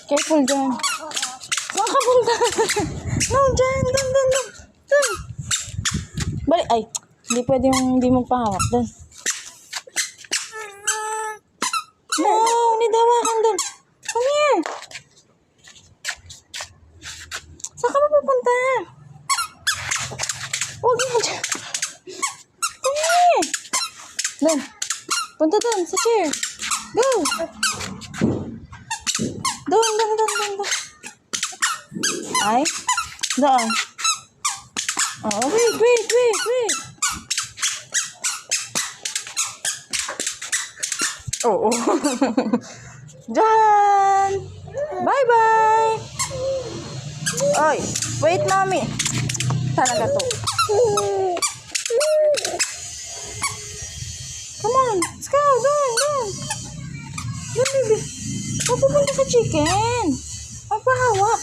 Careful dyan. Saan ka punta? No, dyan. Dun. Balik. Ay, hindi pwede yung hindi magpahawak dun. No, need hawakan dun. Come here. Saan ka mapupunta? Huwag mo dyan. Come here. Dun. Punta dun sa chair. Go. Doon. Ay, doon. Oh, wait. Oh. Diyan. Bye-bye. Oy, wait, mommy. Talaga to. Come on, let's go. Doon. Doon, baby. Pupunta sa chicken. Magpahawak.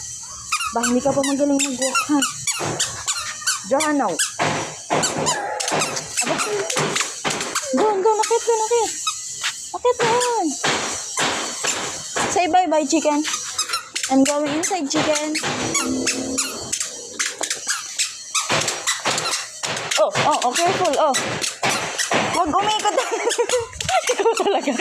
Ba, hindi ka pa magaling mag-walk, ha? Diyan, now. Aba, go, nakit. Nakit doon. Say bye-bye, chicken. I'm going inside, chicken. Oh, careful, oh. Huwag umikot. Ikaw talaga.